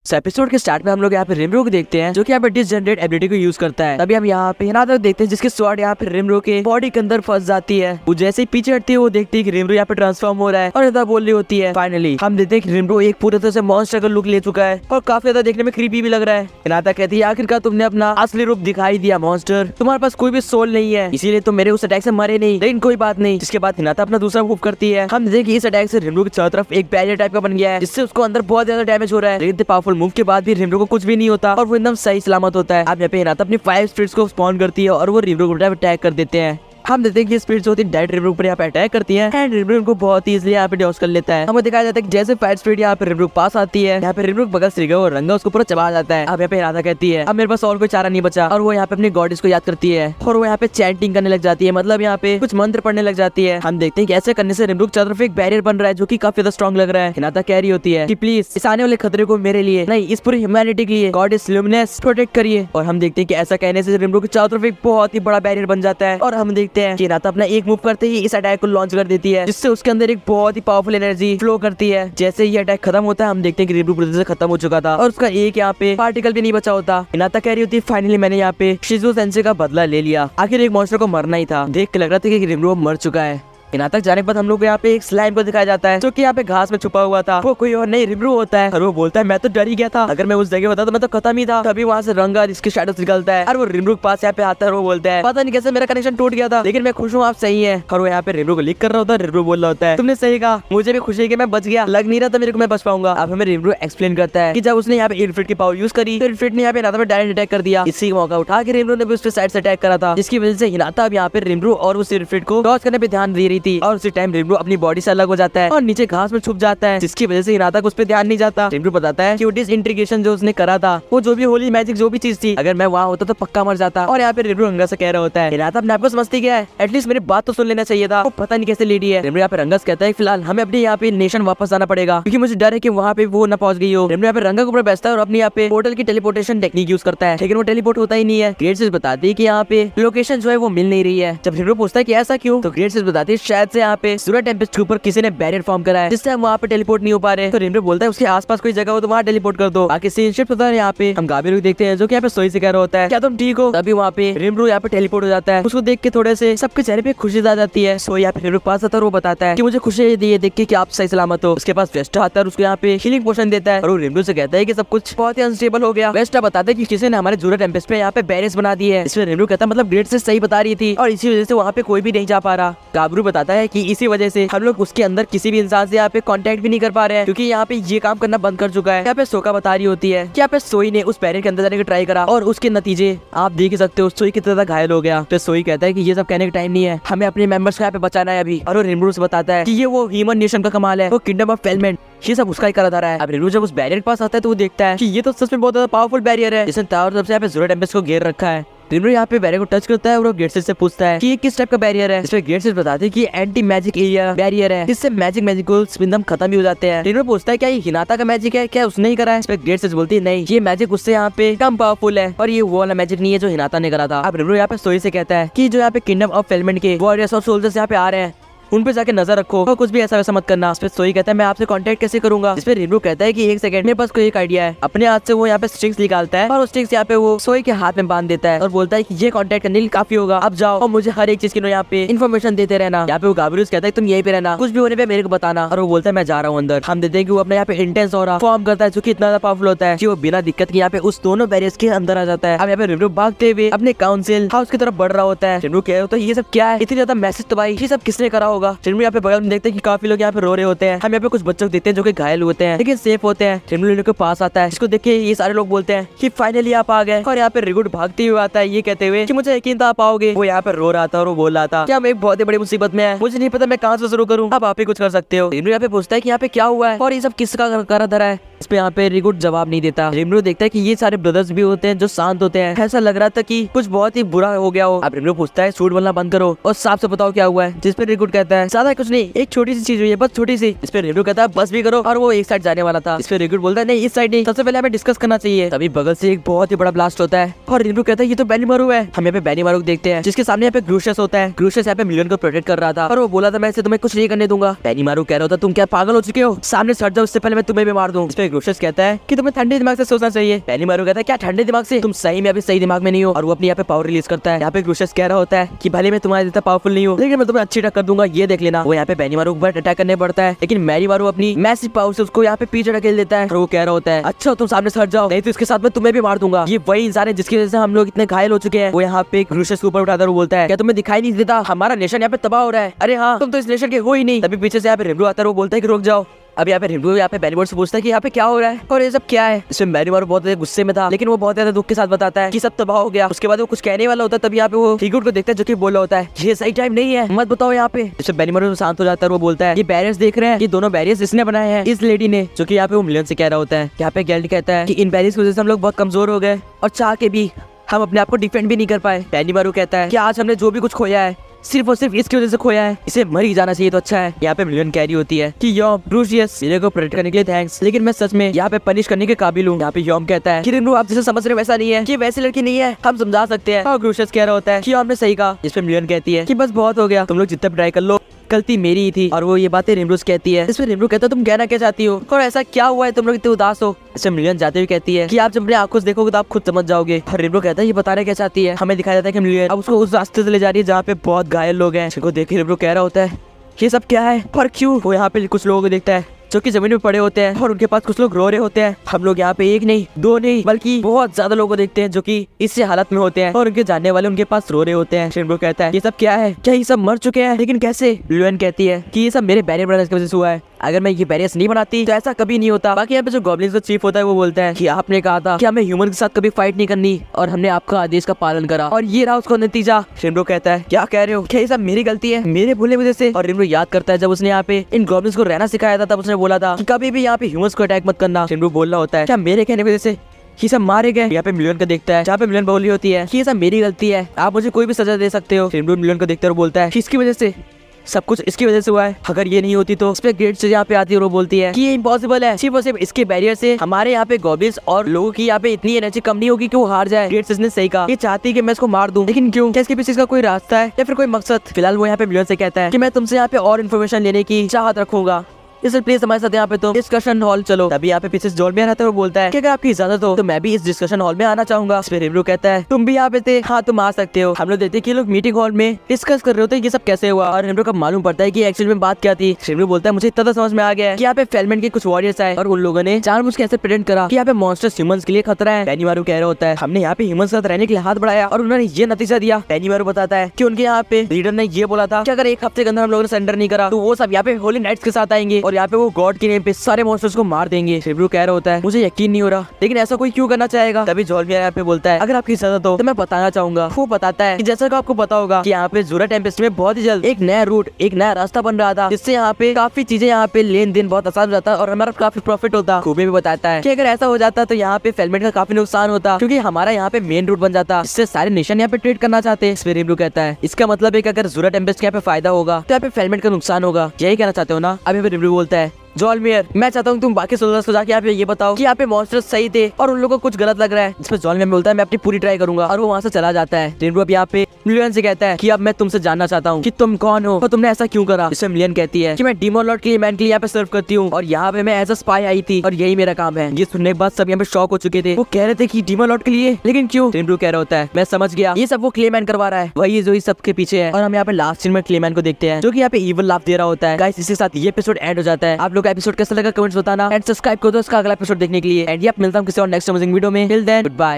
Episode के start में हम लोग यहाँ पे रिमरू को देखते हैं जो कि यहाँ पे डिसजेनरेट एबिलिटी को यूज करता है। तभी हम यहाँ पे हिनाता देखते हैं जिसकी स्वॉर्ड यहाँ पे रिमरू के बॉडी के अंदर फंस जाती है। वो जैसे ही पीछे हटती है वो देखती है कि रिमरू यहाँ पे ट्रांसफॉर्म हो रहा है और हिनाता बोल रही होती है। फाइनली हम देखते हैं कि रिमरू एक पूरे तरह से मॉन्स्टर का लुक ले चुका है और काफी ज्यादा देखने में क्रीपी भी लग रहा है। हिनाता कहती है आखिरकार तुमने अपना असली रूप दिखाई दिया मॉन्स्टर, तुम्हारे पास कोई भी सोल नहीं है इसीलिए तुम मेरे उस अटैक से मरे नहीं, लेकिन कोई बात नहीं। जिसके बाद हिनाता अपना दूसरा मूव करती है। हम देखते हैं इस अटैक से रिमरू की चारों तरफ एक बैरियर टाइप का बन गया है जिससे उसको अंदर बहुत ज्यादा डैमेज हो रहा है। लेकिन पावरफुल मूव के बाद भी रिमरू को कुछ भी नहीं होता और वो एकदम सही सलामत होता है। अब यहाँ पे हिनाता अपनी 5 स्पिरिट्स को स्पॉन करती है और वो रिमरू को अटैक कर देते हैं। हम देखते हैं कि स्पिरिट्स होती है डायरेक्ट रिमरू पर यहाँ पे अटैक करती है एंड रिमरू को बहुत इजीली यहाँ पे डॉस कर लेता है। हमें दिखाया जाता है कि जैसे फायर स्पिरिट यहाँ पे रिमरू पास आती है, यहाँ पे रिमरू बगल से और रंगा उसको पूरा चबा जाता है। अब यहाँ पे हिनाता कहती है अब मेरे पास और कोई चारा नहीं बचा और वो यहाँ पे अपनी गॉडेस को याद करती है और वो यहाँ पे चैंटिंग करने लग जाती है, मतलब यहाँ पे कुछ मंत्र पढ़ने लग जाती है। हम देखते हैं कि ऐसे करने से रिमरू की तरफ एक बैरियर बन रहा है जो की काफी ज्यादा स्ट्रॉन्ग लग रहा है। हिनाता कह रही होती है कि प्लीज इस आने वाले खतरे को मेरे लिए नहीं, इस पूरी ह्यूमैनिटी के लिए गॉडेस ल्यूमिनस प्रोटेक्ट करिए। और हम देखते हैं कि ऐसा कहने से रिमरू की चारों तरफ एक बहुत ही बड़ा बैरियर बन जाता है और हम देखते हैं कि हिनाता अपना एक मूव करते ही इस अटैक को लॉन्च कर देती है जिससे उसके अंदर एक बहुत ही पावरफुल एनर्जी फ्लो करती है। जैसे ये अटैक खत्म होता है हम देखते हैं कि रिमरू पूरी तरह से खत्म हो चुका था और उसका एक यहाँ पे पार्टिकल भी नहीं बचा होता। हिनाता कह रही होती है फाइनली मैंने यहाँ पे शिज़ू सेंसे का बदला ले लिया, आखिर एक मॉन्स्टर को मरना ही था। देख के लग रहा था कि रिमरू मर चुका है। हिनाता जाने के बाद हम लोग यहाँ पे एक स्लाइम को दिखाया जाता है जो कि यहाँ पे घास में छुपा हुआ था। वो कोई और नहीं रिमरू होता है और वो बोलता है मैं तो डर ही गया था, अगर मैं उस जगह होता तो मैं तो खत्म ही था। तभी वहाँ से रंगा जिसकी शैडो निकलता है और वो रिमरू के पास यहाँ पे आता है और वो बोलता है पता नहीं कैसे मेरा कनेक्शन टूट गया था लेकिन मैं खुश हूँ आप सही है। और वो यहाँ पे रिमरू को लिख कर रहा होता है। रिमरू बोल रहा होता है तुमने सही कहा, मुझे भी खुशी है कि मैं बच गया, लग नहीं रहा था मेरे को मैं बच पाऊंगा। अब हमें रिमरू एक्सप्लेन करता है कि जब उसने यहाँ पे इनफिट की पावर यूज करी तो इनफिट ने यहाँ पे हिनाता पे डायरेक्ट अटैक कर दिया। इसी मौका उठा के रिमरू ने भी उस पे साइड से अटैक करा था जिसकी वजह से हिनाता अब यहाँ पे रिमरू और उस इनफिट को डॉज करने पे ध्यान दे रही थी और उसी टाइम रिमरू अपनी बॉडी से अलग हो जाता है और नीचे घास में छुप जाता है जिसकी वजह से हिनाता को उस पे ध्यान नहीं जाता। रिमरू बताता है कि वो डिसइंटीग्रेशन जो उसने करा था वो जो भी होली मैजिक जो भी चीज थी अगर मैं वहाँ होता तो पक्का मर जाता। और यहाँ पे रिमरू रंगा से कह रहा होता है हिनाता अपने आपको समझती क्या है, एटलीस्ट मेरी बात तो सुन लेना चाहिए था, वो पता नहीं कैसे लेडी है। रिमरू यहाँ पे रंगा से कहता है फिलहाल हमें अपने यहाँ पे नेशन वापस जाना पड़ेगा क्योंकि मुझे डर है कि वहाँ पे वो न पहुंच गई हो। रिमरू यहाँ पे रंगा के ऊपर बैठता है और अपनी यहाँ पे पोर्टल की टेलीपोर्टेशन टेक्निक यूज करता है लेकिन वो टेलीपोर्ट होता ही नहीं है। ग्रेट सिस बताती है कि यहाँ पे लोकेशन जो है वो मिल नहीं रही है। जब रिमरू पूछता है कि ऐसा क्यों तो ग्रेट सिस बताती है शायद से यहाँ पे सूरज टेम्पेस्ट के ऊपर किसी ने बैरियर फॉर्म करा है जिससे हम वहाँ पे टेलीपोर्ट नहीं हो पा रहे। तो रिमरू बोलता है उसके आसपास कोई जगह हो तो वहाँ टेलीपोर्ट कर दो। बाकी सीन शिफ्ट होता है। यहाँ पे हम गाबिर को देखते हैं जो कि यहाँ पे सोई से कह रहा होता है क्या तुम ठीक हो। तभी वहाँ पे रिमरू यहाँ पे टेलीपोर्ट हो जाता है। उसको देख के थोड़े से सबके चेहरे पे खुशी आ जाती है। सोई यहाँ पे रिमरू के पास आता है और वो बताता है कि मुझे खुशी दी है देख के कि आप सही सलामत हो। उसके पास वेस्टा आता है, उसको यहाँ पे हीलिंग पोशन देता है और वो रिमरू से कहता है कि सब कुछ बहुत ही अनस्टेबल हो गया। वेस्टा बताता है कि किसी ने हमारे जूरा टेम्पेस्ट पे यहाँ पे बैरियर्स बना दी है। इसमें रिमरू कहता है मतलब ग्रेट से सही बता रही थी और इसी वजह से वहाँ पे कोई भी नहीं जा पा रहा। गाबरू बताता है कि इसी वजह से हम लोग उसके अंदर किसी भी इंसान से यहाँ पे कांटेक्ट भी नहीं कर पा रहे हैं क्योंकि यहाँ पे ये काम करना बंद कर चुका है। यहाँ पे सोका बता रही होती है कि यहाँ पे सोई ने उस बैरियर के अंदर जाने का ट्राई करा और उसके नतीजे आप देख ही सकते हो, सोई कितना ज्यादा घायल हो गया। तो सोई कहता है कि ये सब कहने का टाइम नहीं है, हमें अपने मेंबर्स को यहाँ पे बचाना है अभी। और वो रिमरू से बताता है कि ये वो ह्यूमन नेशन का कमाल है, वो किंगडम ऑफ फेलमेंट ये सब उसका ही करा जा रहा है। अब रिमरू जब उस बैरियर के पास आता है तो वो देखता है कि ये तो सच में बहुत ज्यादा पावरफुल बैरियर है जिसने चारों तरफ से यहाँ पे जूरा टेम्पेस्ट को घेर रखा है। रिमरू यहाँ पे बैरियर को टच करता है और वो गेटसेस से पूछता है कि ये किस टाइप का बैरियर है। इसमें गेटसेस बताते हैं कि एंटी मैजिक एरिया बैरियर है, इससे मैजिकल्स एकदम खत्म भी हो जाते हैं। रिमरू पूछता है क्या ये हिनाता का मैजिक है, क्या उसने ही करा है। इसमें गेटसेस बोलती है नहीं ये मैजिक उससे यहाँ पे कम पावरफुल है और ये वो वाला मैजिक नहीं है जो हिनाता ने करा था। अब रिमरू यहाँ पे सोई से कहता है कि जो यहाँ पे किंगडम ऑफ फेलमेंट के वॉरियर्स और सोल्जर्स यहाँ पे आ रहे हैं उन पे जाके नजर रखो और कुछ भी ऐसा वैसा मत करना। इस पे सोई कहता है मैं आपसे कांटेक्ट कैसे करूंगा। इस पे रिमरू कहता है कि एक सेकंड मेरे पास कोई एक आइडिया है। अपने हाथ से वो यहाँ पे स्ट्रिंग्स निकालता है और उस स्ट्रिंग्स यहाँ पे वो सोई के हाथ में बांध देता है और बोलता है कि ये कांटेक्ट करने के लिए काफी होगा, अब जाओ और मुझे हर एक चीज की यहाँ पे इन्फॉर्मेशन देते रहना। यहाँ पे वो गाबरूस कहता है तुम यहीं पे रहना, कुछ भी होने पे मेरे को बताना। और वो बोलता है मैं जा रहा हूँ अंदर। हम देते हैं कि वो अपने यहाँ पे इंटेंस और फॉर्म करता है जो कि इतना ज्यादा पावरफुल होता है कि वो बिना दिक्कत के यहाँ पे उस दोनों बैरियर्स के अंदर आ जाता है। अब यहाँ पे रिमरू भागते हुए अपने काउंसिल हाउस की तरफ बढ़ रहा होता है। रिमरू कह रहा है ये सब क्या है, इतनी ज्यादा मैसेज तबाही ये सब किसने करा होगा। रिमरू यहाँ पे देखते हैं कि काफी लोग यहाँ पे रो रहे होते हैं। हम यहाँ पे कुछ बच्चों को देखते हैं जो कि घायल होते हैं लेकिन सेफ होते हैं। रिमरू के पास आता है जिसको देख के ये सारे लोग बोलते हैं कि फाइनली आप आ गए। और यहाँ पे रिगुड भागते हुए आता है ये कहते हुए कि मुझे यकीन था आप आओगे। वो यहाँ पे रो रहा था और वो बोल रहा था कि हम एक बहुत ही बड़ी मुसीबत में है, मुझे नहीं पता मैं कहाँ से शुरू करूँ, अब आप ही कुछ कर सकते हो। रिमरू यहाँ पे पूछता है कि यहाँ पे क्या हुआ है और ये सब किसका करा धरा है। इस पे यहाँ पे रिगुड जवाब नहीं देता। रिमरू देखता है कि ये सारे ब्रदर्स भी होते हैं जो शांत होते हैं, ऐसा लग रहा था कि कुछ बहुत ही बुरा हो गया हो। अब रिमरू पूछता है सूट बोलना बंद करो और साफ से बताओ क्या हुआ है। जिस पे रिगुड कहता है ज्यादा कुछ नहीं, एक छोटी सी चीज हुई है बस छोटी सी। इस पे रिमरू कहता है बस भी करो और वो एक साइड जाने वाला था। इस पे रिगुड बोलता है नहीं इस साइड नहीं, सबसे पहले हमें डिस्कस करना चाहिए। तभी बगल से एक बहुत ही बड़ा ब्लास्ट होता है और रिमरू कहता है ये तो बेनीमारू है। हम यहाँ पे बेनीमारू देखते हैं जिसके सामने यहाँ पे ग्रूशियस होता है। ग्रूशियस यहाँ पे मिलियन को प्रोटेक्ट कर रहा था और वो बोला था मैं इसे तुम्हें कुछ नहीं करने दूंगा। बेनीमारू कह रहा था तुम क्या पागल हो चुके हो, सामने सट जाओ इससे पहले मैं तुम्हें भी मार दूं। इस पे पे ग्रोशस कहता है कि तुम्हें ठंडे दिमाग से सोचना चाहिए। बेनीमारू कहता है क्या ठंडे दिमाग से, तुम सही में अभी सही दिमाग में नहीं हो। और वो अपनी यहाँ पे पावर रिलीज करता है। यहाँ पे ग्रोशस कह रहा होता है कि भले मैं तुम्हारे जितना पावरफुल नहीं हूँ, लेकिन मैं तुम्हें अच्छी टक्कर दूंगा, ये देख लेना। वो यहाँ पे बेनीमारू के ऊपर अटैक करने पड़ता है, लेकिन मैरीमारू अपनी मैसिव पावर से उसको यहाँ पे पीछे ढकेल देता है। और वो कह रहा होता है अच्छा तुम सामने से हट जाओ, नहीं तो इसके साथ मैं तुम्हें भी मार दूंगा। ये वही इंसान है जिसकी वजह से हम लोग इतने घायल हो चुके हैं। वो यहाँ पे ग्रोशस के ऊपर उठाता है, बोलता है क्या तुम्हें दिखाई नहीं देता हमारा नेशन यहाँ पे तबाह हो रहा है। अरे हाँ तुम तो इस नेशन के हो ही नहीं। तभी पीछे से यहाँ पे रिम्रू आता है, वो बोलता है कि रुक जाओ। अब यहाँ पे रिम्रू यहाँ पे बेनीमारू से पूछता है कि यहाँ पे क्या हो रहा है और ये सब क्या है। इसमें बेनीमारू बहुत ज्यादा गुस्से में था, लेकिन वो बहुत ज्यादा दुख के साथ बताता है कि सब तबाह हो गया। उसके बाद वो कुछ कहने वाला होता है, तभी यहाँ पे वो हिगुट को देखता है जो कि बोला होता है ये सही टाइम नहीं है, मत बताओ यहाँ पे। इसमें बेनीमारू शांत हो जाता है, वो बोलता है ये बैरियर्स देख रहे हैं, ये दोनों बैरियर्स इसने बनाए हैं, इस लेडी ने, जो कि यहाँ पे वो मिलियन से कह रहा होता है। यहाँ पे गैल्ट कहता है कि इन बैरियर्स की वजह से हम लोग बहुत कमजोर हो गए और चाह के भी हम अपने आप को डिफेंड भी नहीं कर पाए। बेनीमारू कहता है कि आज हमने जो भी कुछ खोया है सिर्फ और सिर्फ इसकी वजह से खोया है, इसे मर ही जाना चाहिए तो अच्छा है। यहाँ पे मिलियन कैरी होती है कि योम ब्रूशियस मेरे को प्रोटेक्ट करने के लिए थैंक्स, लेकिन मैं सच में यहाँ पे पनिश करने के काबिल हूँ। यहाँ पे योम कहता है कि रिम्रू आप जैसे समझ रहे हो वैसा नहीं है, कि वैसी लड़की नहीं है, हम समझा सकते हैं। और ब्रूशियस कह रहा होता है कि योम ने सही कहा। इस पे मिलियन कहती है कि बस बहुत हो गया, तुम लोग जितना ट्राई कर लो, गलती मेरी ही थी। और वो ये बातें रिम्रू कहती है। इसमें रिम्रू कहता है तुम कहना क्या चाहती हो और ऐसा क्या हुआ है तुम लोग इतने उदास हो। इसमें मिलियन जाते हुए कहती है कि आप जब अपने आंखों से देखोगे तो आप खुद समझ जाओगे। और रिम्रू कहता है ये बताना क्या चाहती है। हमें दिखाया जाता है कि मिलियन अब उसको उस रास्ते से ले जा रही है जहाँ पे बहुत घायल लोग हैं। जिनको देख के रिम्रू कह रहा होता है ये सब क्या है और क्यों। वो यहाँ पे कुछ लोगों को देखता है जो कि जमीन में पड़े होते हैं और उनके पास कुछ लोग रो रहे होते हैं। हम लोग यहाँ पे एक नहीं दो नहीं बल्कि बहुत ज्यादा लोगों को देखते हैं जो कि इसी हालत में होते हैं और उनके जानने वाले उनके पास रो रहे होते हैं। रिम्रू कहता है ये सब क्या है, क्या ये सब मर चुके हैं, लेकिन कैसे। मिलियन कहती है कि ये सब मेरे बैरियर बनाने की वजह से हुआ है, अगर मैं ये बैरियर्स नहीं बनाती तो ऐसा कभी नहीं होता। बाकी यहाँ पे जो गॉब्लिन्स का चीफ होता है वो बोलता है कि आपने कहा था कि हमें ह्यूमन के साथ कभी फाइट नहीं करनी और हमने आपका आदेश का पालन करा और ये रहा उसका नतीजा। रिम्रू कहता है क्या कह रहे हो, क्या ये सब मेरी गलती है, मेरे भूलने वजह से। और रिम्रू याद करता है जब उसने यहाँ पे इन गॉब्लिन्स को रहना सिखाया था, तब उसने बोला था कि कभी भी यहाँ पे ह्यूमंस को अटैक मत करना। रिम्रू बोल रहा होता है क्या मेरे कहने की वजह से ये सब मारे गए। यहाँ पे मिलियन को देखता है, जहाँ पे मिलियन बोली होती है कि ये सब मेरी गलती है, आप मुझे कोई भी सजा दे सकते हो। रिम्रू मिलियन को देखते और बोलता है इसकी वजह से, सब कुछ इसकी वजह से हुआ है, अगर ये नहीं होती तो। इस पे ग्रेट से यहाँ पे आती है और वो बोलती है कि ये इम्पॉसिबल है, सिर्फ और सिर्फ इसके बैरियर से हमारे यहाँ पे गॉब्लिन्स और लोगों की यहाँ पे इतनी एनर्जी कम नहीं होगी कि वो हार जाए। ग्रेट ने सही कहा, ये चाहती है कि मैं इसको मार दूं, लेकिन क्यों, क्या इसके पीछे इसका कोई रास्ता है या फिर कोई मकसद। फिलहाल वो यहाँ पे मिलियन से कहता है कि मैं तुमसे यहाँ पे और इन्फॉर्मेशन लेने की चाहत रखूंगा, इसलिए प्लीज हमारे साथ यहाँ पे तो डिस्कशन हॉल चलो। तभी यहाँ पे पीछे जॉलमियर आता है और बोलता है कि अगर आपकी इजाजत हो तो मैं भी इस डिस्कशन हॉल में आना चाहूंगा। इस पे रिम्रू कहता है तुम भी यहाँ पे थे, हाँ तुम आ सकते हो। हम लोग देखते हैं कि लोग मीटिंग हॉल में डिस्कस कर रहे होते हैं ये सब कैसे हुआ और रिम्रू को मालूम पड़ता है कि एक्चुअली में बात क्या थी। रिम्रू बोलता है मुझे इतना तो समझ में आ गया है कि यहाँ पे फेलमेंट के कुछ वॉरियर्स आए और उन लोगों ने जानबूझ के ऐसे प्रेजेंट करा कि यहाँ पे मॉन्स्टर्स ह्यूमंस के लिए खतरा है। बेनीमारू कह रहा होता है हमने यहाँ पे ह्यूमंस के साथ रहने के लिए हाथ बढ़ाया और उन्होंने ये नतीजा दिया। बेनीमारू बताता है कि उनके यहाँ पे लीडर ने ये बोला था कि अगर एक हफ्ते के अंदर हम लोगों ने सरेंडर नहीं करा तो वो सब यहाँ पे होली नाइट्स के साथ आएंगे और यहाँ पे वो गॉड के नेम पे सारे मॉन्स्टर्स को मार देंगे। रिम्रू कह रहा होता है मुझे यकीन नहीं हो रहा, लेकिन ऐसा कोई क्यों करना चाहेगा। तभी जॉलमियर यहाँ पे बोलता है अगर आपकी इजाजत हो तो मैं बताना चाहूंगा। वो बताता है कि जैसा कि आपको पता होगा कि यहाँ पे ज़ूरा टेम्पेस्ट में बहुत ही जल्द एक नया रूट, एक नया रास्ता बन रहा था, जिससे यहाँ पे काफी चीजें यहाँ पे लेन देन बहुत आसान रहता है और हमारा काफी प्रॉफिट होता। खूबी भी बताता है कि अगर ऐसा हो जाता तो यहाँ पे फेलमेंट का काफी नुकसान होता, क्योंकि हमारा यहाँ पे मेन रूट बन जाता, इससे सारे नेशन यहाँ पे ट्रेड करना चाहते हैं। रिम्रू कहता है इसका मतलब है कि अगर ज़ूरा टेम्पेस्ट के यहाँ पे फायदा होगा तो यहाँ पे फेलमेंट का नुकसान होगा, यही कहना चाहते हो ना। अभी रिम्रू बोलता है जॉलमियर मैं चाहता हूँ तुम बाकी सोल्जर्स को जाके यहाँ पे ये बताओ कि यहाँ पे मॉन्स्टर्स सही थे और उन लोगों को कुछ गलत लग रहा है। जिसपे जॉलमियर बोलता है मैं अपनी पूरी ट्राई करूंगा और वो वहाँ से चला जाता है। रिम्रू अब यहाँ पे मिलियन से कहता है कि अब मैं तुमसे जानना चाहता हूँ कि तुम कौन हो और तुमने ऐसा क्यों करा। जिसमें मिलियन कहती है कि मैं डीमन लॉर्ड के लिए मैन के लिए यहाँ पे सर्व करती हूँ और यहाँ पे मैं एज अ स्पाई आई थी और यही मेरा काम है। ये सुनने के बाद सब यहाँ पे शॉक हो चुके थे, वो कह रहे थे कि डीमन लॉर्ड के लिए, लेकिन क्यों। रिम्रू कह रहा होता है मैं समझ गया, ये सब वो क्लेमैन करवा रहा है, वही जो इस सब के पीछे है। और हम यहाँ पे लास्ट सीन में क्लेमैन को देखते हैं जो कि यहाँ पे इविल लाफ दे रहा होता है। गाइस इसके साथ ये एपिसोड एंड हो जाता है। आप लोग का एपिसोड कैसा लगा कमेंट्स बताना एंड सब्सक्राइब कर दो इसका अगला एपिसोड देखने के लिए। एंड ये मिलता हूँ किसी और नेक्स्ट अमेजिंग वीडियो में। Till then good bye.